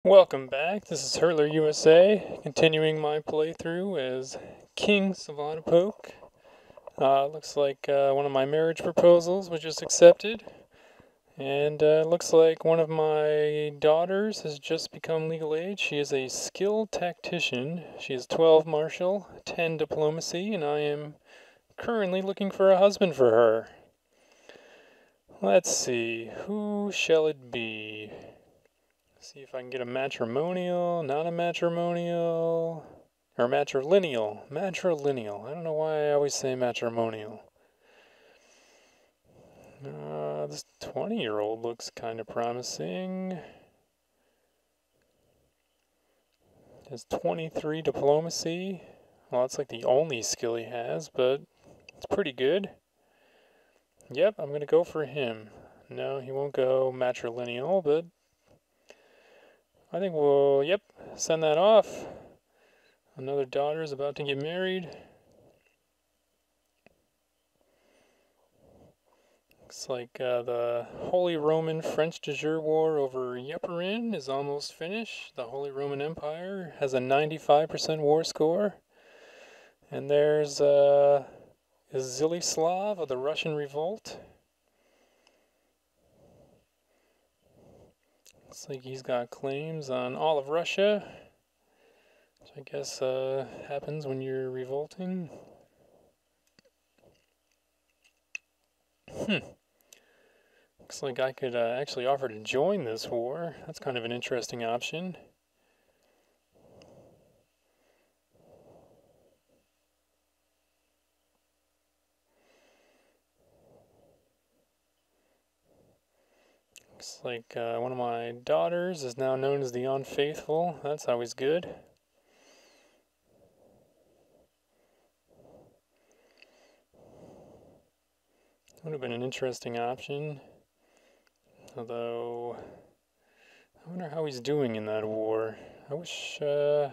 Welcome back, this is Hurler USA, continuing my playthrough as King Savadapoke. Looks like one of my marriage proposals was just accepted, and looks like one of my daughters has just become legal age. She is a skilled tactician. She is 12 martial, 10 diplomacy, and I am currently looking for a husband for her. Let's see, who shall it be? See if I can get a matrimonial, not a matrimonial, or matrilineal. Matrilineal. I don't know why I always say matrimonial. This 20-year-old looks kind of promising. Has 23 diplomacy. Well, that's like the only skill he has, but it's pretty good. Yep, I'm going to go for him. No, he won't go matrilineal, but I think we'll, send that off. Another daughter is about to get married. Looks like the Holy Roman French de Jure War over Ypres is almost finished. The Holy Roman Empire has a 95% war score. And there's Zilislav of the Russian Revolt. Looks like he's got claims on all of Russia, which I guess happens when you're revolting. Looks like I could actually offer to join this war. That's kind of an interesting option. Looks like one of my daughters is now known as the Unfaithful. That's always good. Would have been an interesting option. Although, I wonder how he's doing in that war. I wish that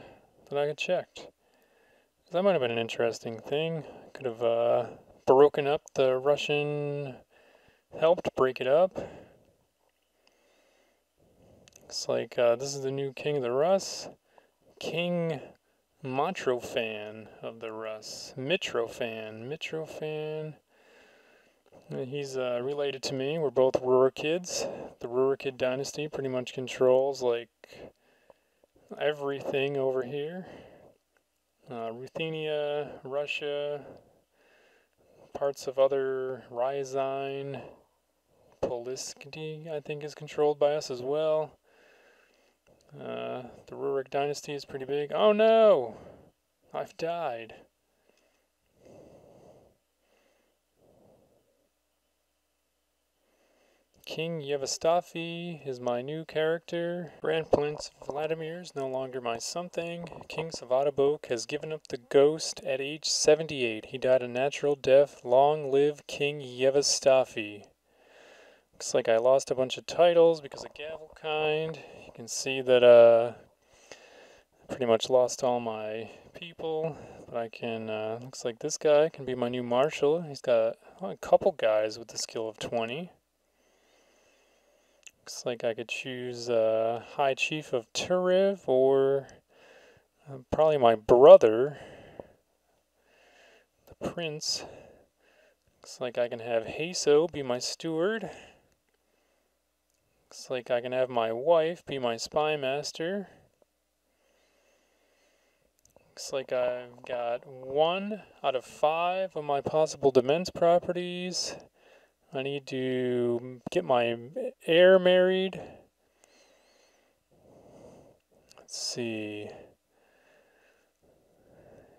I had checked. That might have been an interesting thing. Could have broken up the Russian, helped break it up. Looks like this is the new king of the Rus. King Mitrofan of the Rus. Mitrofan. He's related to me. We're both Rurikids. The Rurikid dynasty pretty much controls like everything over here. Ruthenia, Russia, parts of other Ryazine, Poliskity, I think, is controlled by us as well. The Rurik dynasty is pretty big. Oh no! I've died. King Yevastafi is my new character. Grand Prince Vladimir is no longer my something. King Savadapoke has given up the ghost at age 78. He died a natural death. Long live King Yevastafi. Looks like I lost a bunch of titles because of Gavelkind. You can see that I pretty much lost all my people. But I can, looks like this guy can be my new marshal. He's got a couple guys with the skill of 20. Looks like I could choose High Chief of Turev or probably my brother, the Prince. Looks like I can have Haso be my steward. Looks like I can have my wife be my spy master. Looks like I've got 1 out of 5 of my possible demesne properties. I need to get my heir married. Let's see.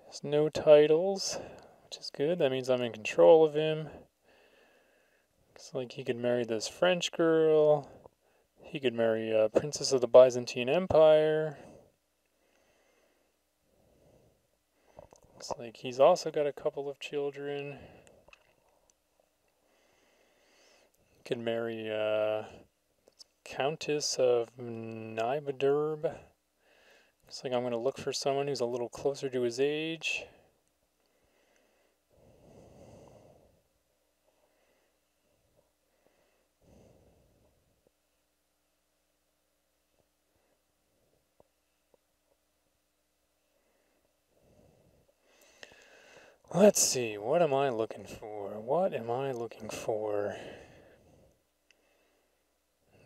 There's no titles, which is good. That means I'm in control of him. Looks like he could marry this French girl. He could marry a princess of the Byzantine Empire. Looks like he's also got a couple of children. He could marry Countess of Nibadurb. Looks like I'm going to look for someone who's a little closer to his age. Let's see, what am I looking for? What am I looking for?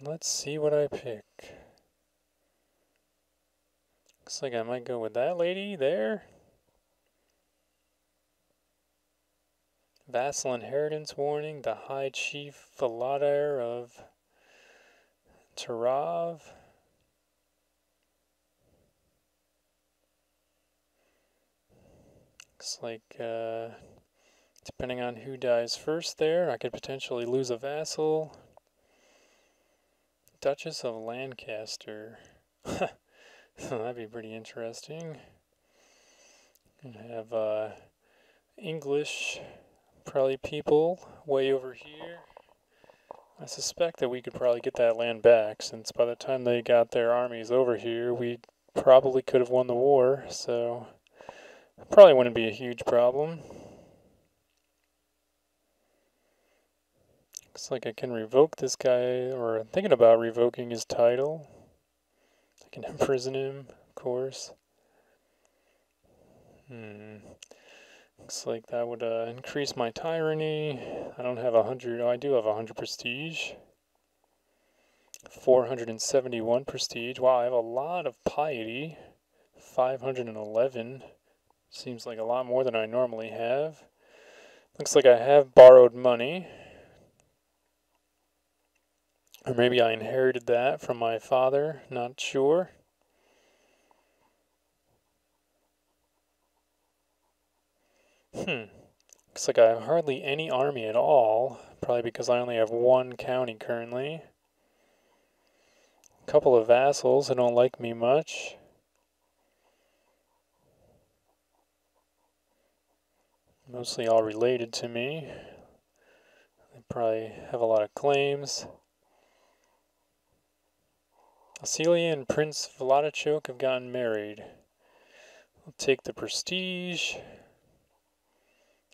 Let's see what I pick. Looks like I might go with that lady there. Vassal inheritance warning, the High Chief Valadar of Tarav. Looks like, depending on who dies first there, I could potentially lose a vassal. Duchess of Lancaster. That'd be pretty interesting. And have English, probably people way over here. I suspect that we could probably get that land back, since by the time they got their armies over here, we probably could have won the war, so probably wouldn't be a huge problem. Looks like I can revoke this guy, or I'm thinking about revoking his title. I can imprison him, of course. Looks like that would increase my tyranny. I don't have 100. Oh, I do have 100 prestige. 471 prestige. Wow, I have a lot of piety. 511. Seems like a lot more than I normally have. Looks like I have borrowed money. Or maybe I inherited that from my father. Not sure. Looks like I have hardly any army at all. Probably because I only have one county currently. A couple of vassals who don't like me much. Mostly all related to me. They probably have a lot of claims. Celia and Prince Vladachok have gotten married. I'll take the prestige.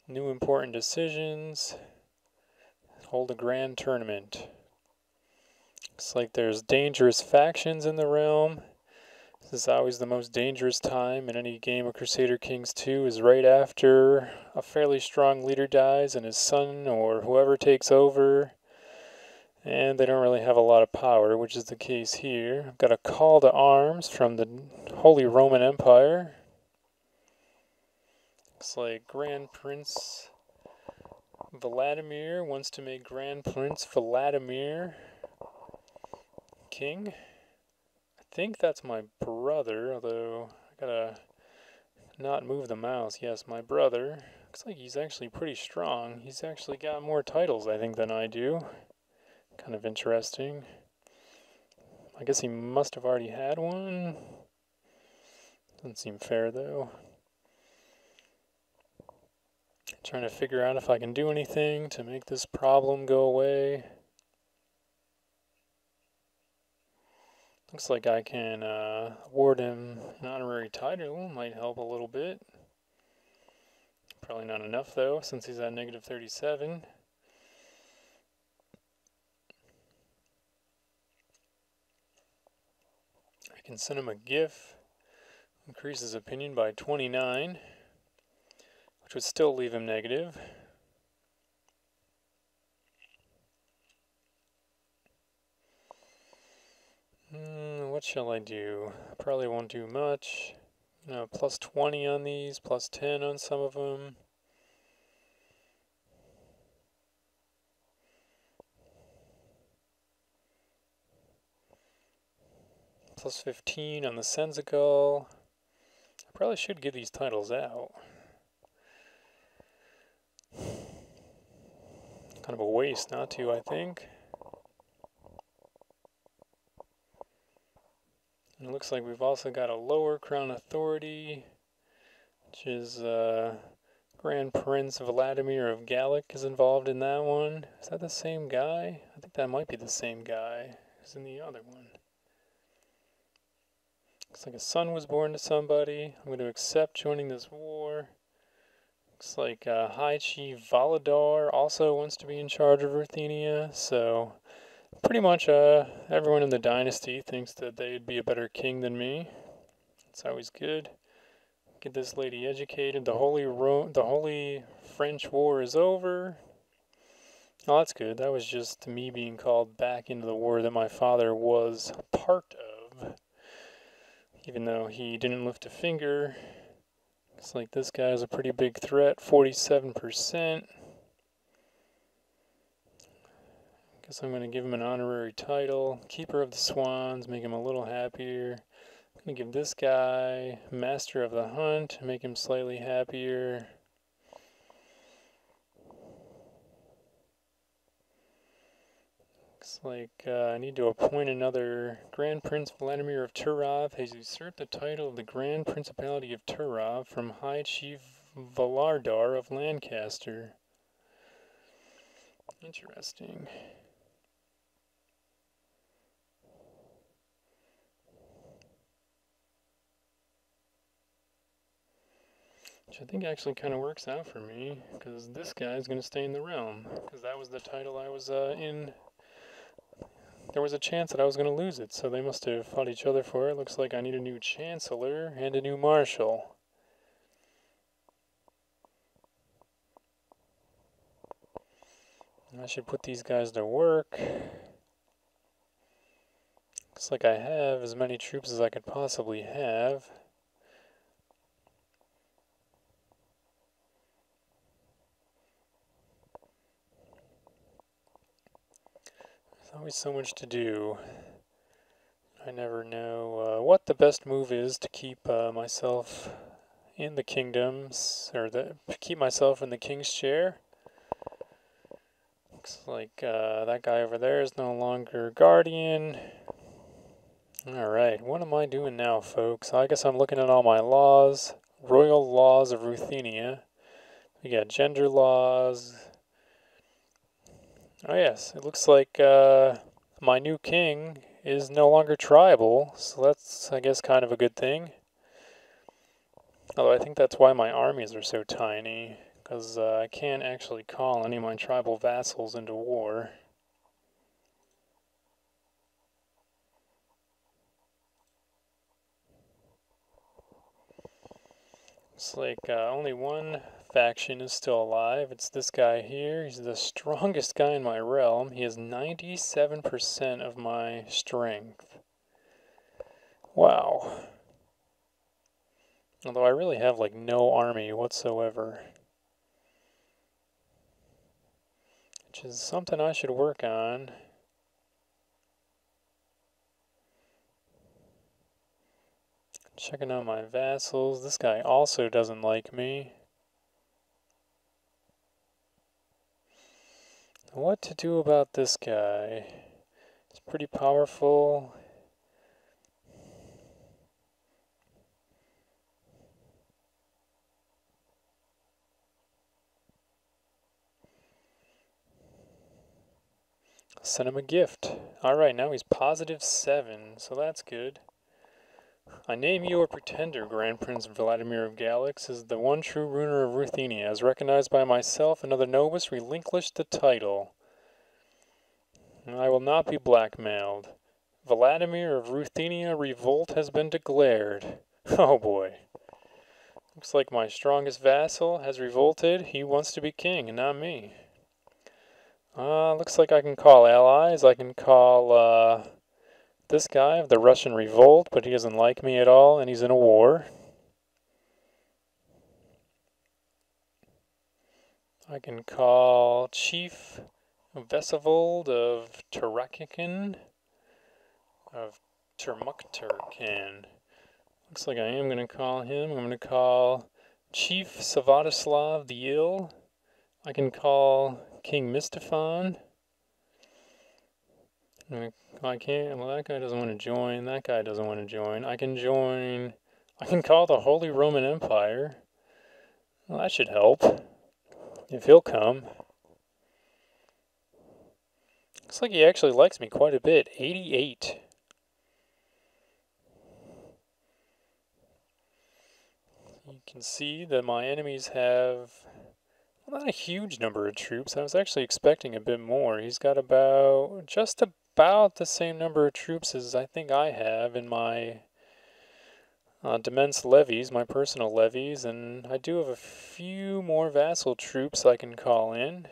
New important decisions. Hold a grand tournament. Looks like there's dangerous factions in the realm. This is always the most dangerous time in any game of Crusader Kings 2, is right after a fairly strong leader dies and his son or whoever takes over. And they don't really have a lot of power, which is the case here. I've got a call to arms from the Holy Roman Empire. Looks like Grand Prince Vladimir wants to make Grand Prince Vladimir king. I think that's my brother, although I gotta not move the mouse. Yes, my brother. Looks like he's actually pretty strong. He's actually got more titles, I think, than I do. Kind of interesting. I guess he must have already had one. Doesn't seem fair, though. Trying to figure out if I can do anything to make this problem go away. Looks like I can award him an honorary title. Might help a little bit. Probably not enough, though, since he's at negative 37. I can send him a GIF. Increase his opinion by 29, which would still leave him negative. What shall I do? Probably won't do much. Plus 20 on these, plus 10 on some of them. Plus 15 on the Sensical. I probably should give these titles out. Kind of a waste not to, I think. And it looks like we've also got a lower crown authority, which is Grand Prince Vladimir of Gallic is involved in that one. Is that the same guy? I think that might be the same guy who's in the other one. Looks like a son was born to somebody. I'm going to accept joining this war. Looks like High Chief Valadar also wants to be in charge of Ruthenia, so pretty much everyone in the dynasty thinks that they'd be a better king than me. It's always good. Get this lady educated. The Holy French War is over. Oh, that's good. That was just me being called back into the war that my father was part of. Even though he didn't lift a finger. Looks like this guy is a pretty big threat, 47%. Guess I'm going to give him an honorary title. Keeper of the Swans, make him a little happier. I'm going to give this guy Master of the Hunt, make him slightly happier. Looks like I need to appoint another Grand Prince Vladimir of Turov has usurped the title of the Grand Principality of Turov from High Chief Valardar of Lancaster. Interesting. Which I think actually kind of works out for me, because this guy is going to stay in the realm, because that was the title I was in. There was a chance that I was going to lose it, so they must have fought each other for it. Looks like I need a new Chancellor and a new Marshal. I should put these guys to work. Looks like I have as many troops as I could possibly have. There's always so much to do. I never know what the best move is to keep myself in the kingdoms, or keep myself in the king's chair. Looks like that guy over there is no longer guardian. Alright, what am I doing now, folks? I guess I'm looking at all my laws. Royal laws of Ruthenia. We got gender laws. Oh yes, it looks like my new king is no longer tribal, so that's, I guess, kind of a good thing. Although I think that's why my armies are so tiny, because I can't actually call any of my tribal vassals into war. Looks like only one faction is still alive. It's this guy here. He's the strongest guy in my realm. He has 97% of my strength. Wow. Although I really have like no army whatsoever. Which is something I should work on. Checking out my vassals. This guy also doesn't like me. What to do about this guy? He's pretty powerful. Send him a gift. Alright, now he's +7, so that's good. I name you a pretender, Grand Prince Vladimir of Galax, as the one true ruler of Ruthenia. As recognized by myself and other nobles, relinquish the title. I will not be blackmailed. Vladimir of Ruthenia, revolt has been declared. Oh boy. Looks like my strongest vassal has revolted. He wants to be king and not me. Looks like I can call allies. I can call this guy of the Russian revolt, but he doesn't like me at all and he's in a war. I can call Chief Vesavold of Turakikan, of Turmukturkan. Looks like I am going to call him. I'm going to call Chief Svatoslav the Ill. I can call King Mistafon. I can't. Well, that guy doesn't want to join. That guy doesn't want to join. I can join. I can call the Holy Roman Empire. Well, that should help. If he'll come. Looks like he actually likes me quite a bit. 88. You can see that my enemies have, well, not a huge number of troops. I was actually expecting a bit more. He's got just about the same number of troops as I think I have in my Demence levies, my personal levies, and I do have a few more vassal troops I can call in.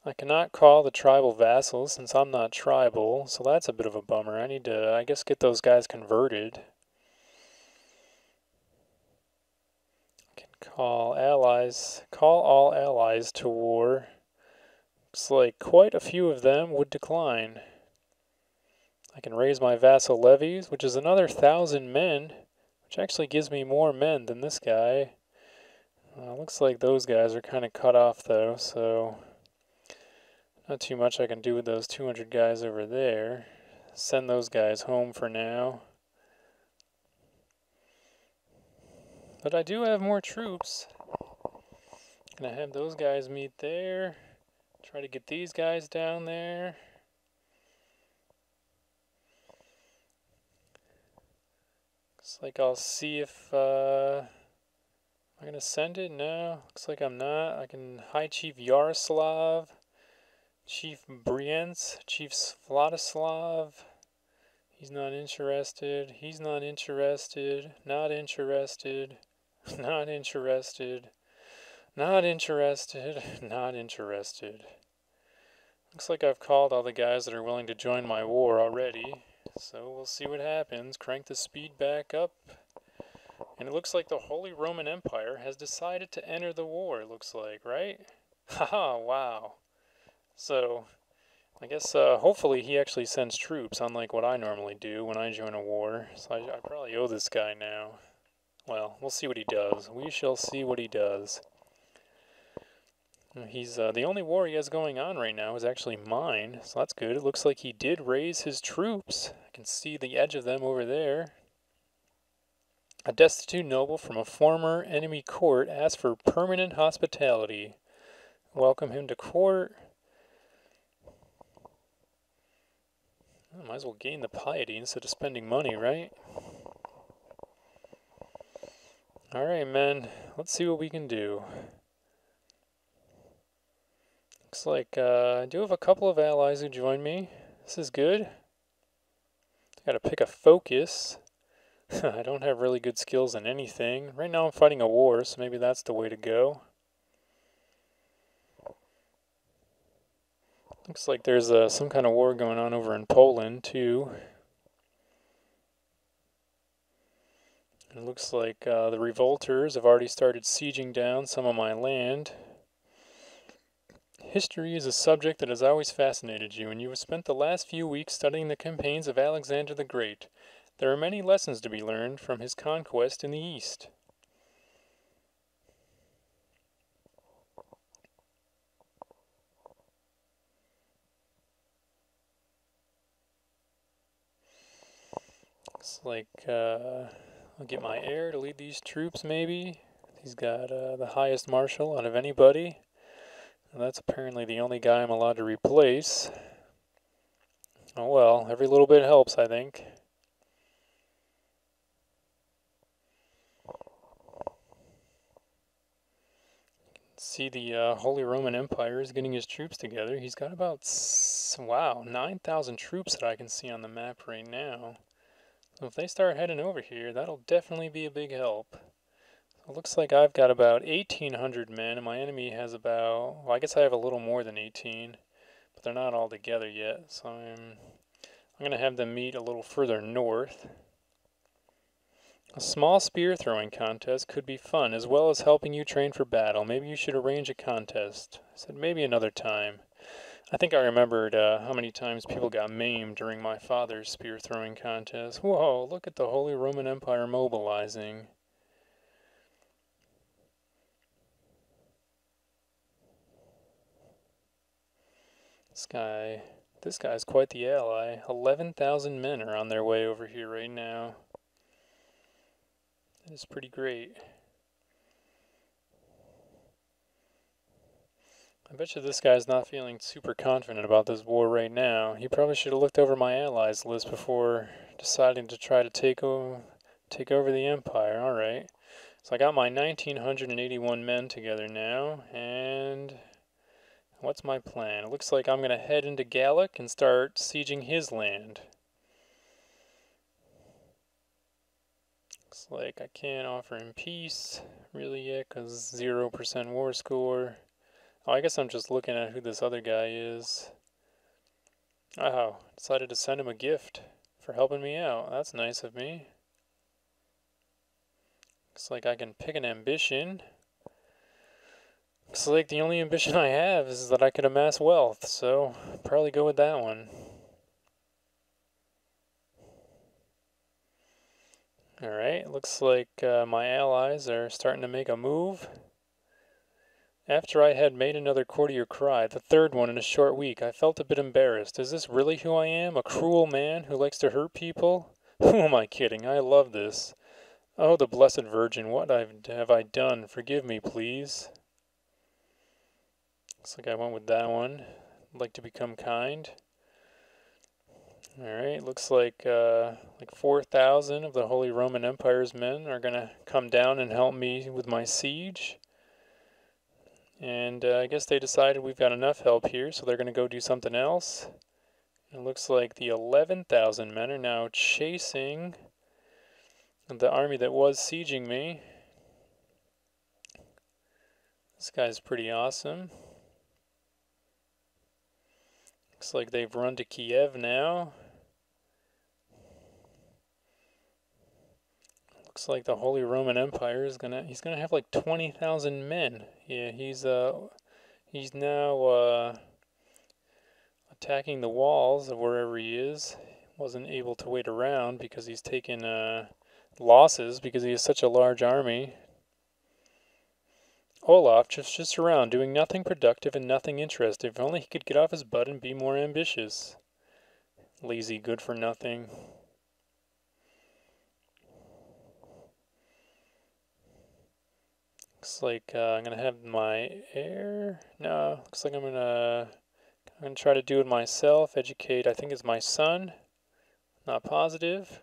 I cannot call the tribal vassals since I'm not tribal, so that's a bit of a bummer. I need to, I guess, get those guys converted. I can call allies, call all allies to war. Looks like quite a few of them would decline. I can raise my vassal levies, which is another 1,000 men, which actually gives me more men than this guy. Looks like those guys are kind of cut off though, so not too much I can do with those 200 guys over there. Send those guys home for now. But I do have more troops. Gonna have those guys meet there. Try to get these guys down there. Looks like I'll see if am I gonna send it? No, looks like I'm not. I can High Chief Yaroslav, Chief Brience, Chief Vladislav. He's not interested. He's not interested. Not interested. Not interested. Not interested. Not interested. Looks like I've called all the guys that are willing to join my war already. So we'll see what happens. Crank the speed back up. And it looks like the Holy Roman Empire has decided to enter the war, it looks like, right? Haha, wow. So, I guess hopefully he actually sends troops, unlike what I normally do when I join a war. So I probably owe this guy now. Well, we'll see what he does. We shall see what he does. He's the only war he has going on right now is actually mine, so that's good. It looks like he did raise his troops. I can see the edge of them over there. A destitute noble from a former enemy court asked for permanent hospitality. Welcome him to court. I might as well gain the piety instead of spending money, right? Alright, men. Let's see what we can do. Looks like I do have a couple of allies who join me. This is good. Gotta pick a focus. I don't have really good skills in anything. Right now I'm fighting a war, so maybe that's the way to go. Looks like there's some kind of war going on over in Poland, too. It looks like the revolters have already started sieging down some of my land. History is a subject that has always fascinated you, and you have spent the last few weeks studying the campaigns of Alexander the Great. There are many lessons to be learned from his conquest in the East. Looks like I'll get my heir to lead these troops, maybe. He's got the highest marshal out of anybody. And that's apparently the only guy I'm allowed to replace. Oh well, every little bit helps, I think. See the Holy Roman Empire is getting his troops together. He's got about, wow, 9,000 troops that I can see on the map right now. So if they start heading over here, that'll definitely be a big help. It looks like I've got about 1,800 men, and my enemy has about, well, I guess I have a little more than 18, but they're not all together yet, so I'm going to have them meet a little further north. A small spear throwing contest could be fun, as well as helping you train for battle. Maybe you should arrange a contest. I said maybe another time. I think I remembered how many times people got maimed during my father's spear throwing contest. Whoa, look at the Holy Roman Empire mobilizing. This guy's quite the ally. 11,000 men are on their way over here right now. That is pretty great. I bet you this guy's not feeling super confident about this war right now. He probably should have looked over my allies list before deciding to try to take over the empire. Alright. So I got my 1,981 men together now, and What's my plan? It looks like I'm going to head into Gallic and start sieging his land. Looks like I can't offer him peace really yet because 0% war score. Oh, I guess I'm just looking at who this other guy is. Oh, decided to send him a gift for helping me out. That's nice of me. Looks like I can pick an ambition. Looks like the only ambition I have is that I could amass wealth, so probably go with that one. Alright, looks like my allies are starting to make a move. After I had made another courtier cry, the third one in a short week, I felt a bit embarrassed. Is this really who I am? A cruel man who likes to hurt people? Who am I kidding? I love this. Oh, the Blessed Virgin, what have I done? Forgive me, please. Looks like I went with that one. I'd like to become kind. Alright, looks like 4,000 of the Holy Roman Empire's men are going to come down and help me with my siege. And I guess they decided we've got enough help here, so they're going to go do something else. It looks like the 11,000 men are now chasing the army that was sieging me. This guy's pretty awesome. Looks like they've run to Kiev now. Looks like the Holy Roman Empire is he's gonna have like 20,000 men. Yeah, he's now attacking the walls of wherever he is. Wasn't able to wait around because he's taken losses because he has such a large army. Olaf just sits around doing nothing productive and nothing interesting. If only he could get off his butt and be more ambitious. Lazy, good for nothing. Looks like I'm gonna have my heir. No, looks like I'm gonna try to do it myself. Educate, I think it's my son. Not positive.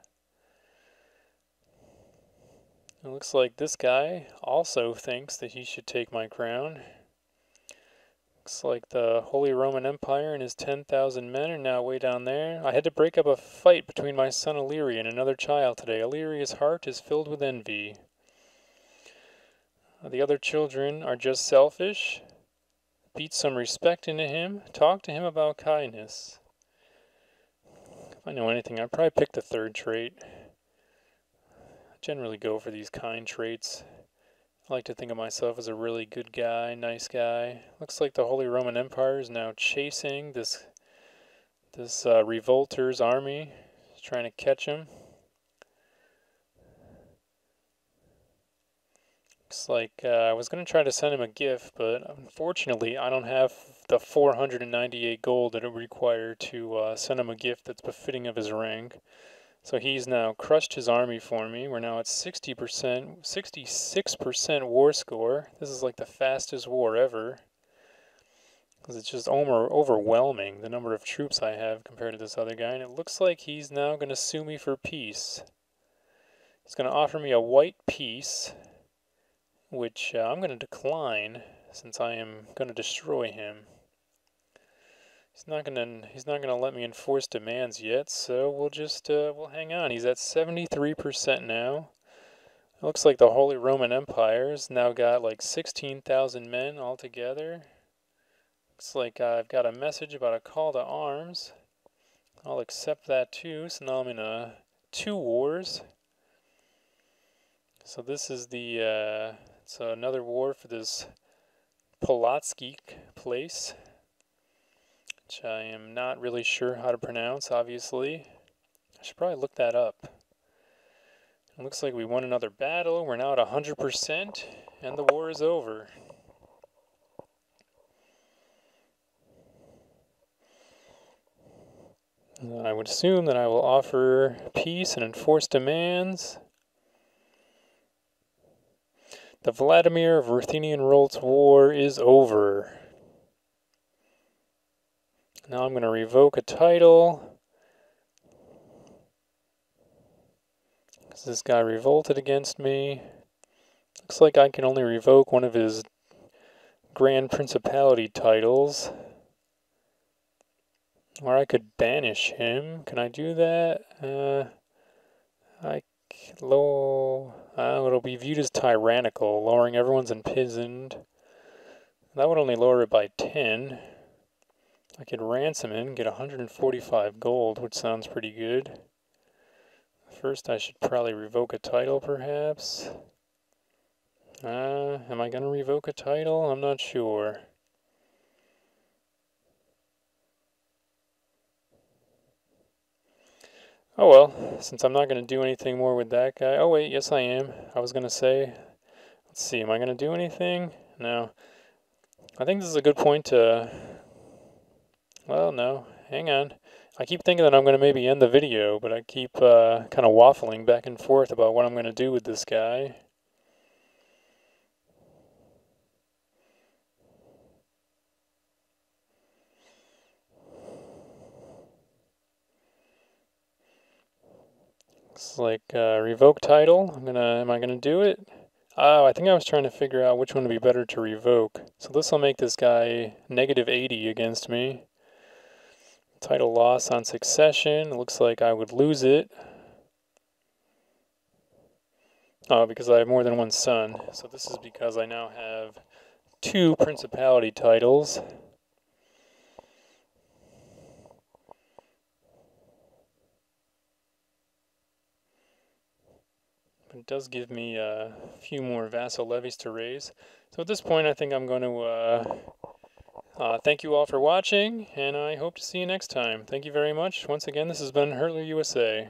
It looks like this guy also thinks that he should take my crown. Looks like the Holy Roman Empire and his 10,000 men are now way down there. I had to break up a fight between my son Illyri and another child today. Illyri's heart is filled with envy. The other children are just selfish. Beat some respect into him. Talk to him about kindness. If I know anything, I'd probably pick the third trait. I generally go for these kind traits. I like to think of myself as a really good guy, nice guy. Looks like the Holy Roman Empire is now chasing this revolter's army. He's trying to catch him. Looks like I was going to try to send him a gift, but unfortunately I don't have the 498 gold that it would require to send him a gift that's befitting of his rank. So he's now crushed his army for me. We're now at 60%, 66% war score. This is like the fastest war ever. Because it's just overwhelming, the number of troops I have compared to this other guy. And it looks like he's now going to sue me for peace. He's going to offer me a white peace, which I'm going to decline since I am going to destroy him. He's not gonna let me enforce demands yet, so we'll hang on. He's at 73% now. It looks like the Holy Roman Empire's now got like 16,000 men altogether. Looks like I've got a message about a call to arms. I'll accept that too. So now I'm in 2 wars. So this is it's another war for this Polotsky place, which I am not really sure how to pronounce, obviously. I should probably look that up. It looks like we won another battle. We're now at 100%, and the war is over. I would assume that I will offer peace and enforce demands. The Vladimir of Ruthenian-Roltz War is over. Now I'm going to revoke a title. Because this guy revolted against me. Looks like I can only revoke one of his Grand Principality titles. Or I could banish him. Can I do that? It'll be viewed as tyrannical, lowering everyone's imprisoned. That would only lower it by 10. I could ransom him, get 145 gold, which sounds pretty good. First, I should probably revoke a title, perhaps. Am I going to revoke a title? I'm not sure. Oh well, since I'm not going to do anything more with that guy. Oh wait, yes I am. I was going to say, let's see, am I going to do anything? No. I think this is a good point to, well, no, hang on. I keep thinking that I'm going to maybe end the video, but I keep kind of waffling back and forth about what I'm going to do with this guy. Looks like revoke title. Am I gonna do it? Oh, I think I was trying to figure out which one would be better to revoke. So this will make this guy negative 80 against me. Title loss on succession. It looks like I would lose it. Oh, because I have more than one son. So this is because I now have 2 principality titles. It does give me a few more vassal levies to raise. So at this point, I think I'm going to thank you all for watching, and I hope to see you next time. Thank you very much. Once again, this has been Hurtler USA.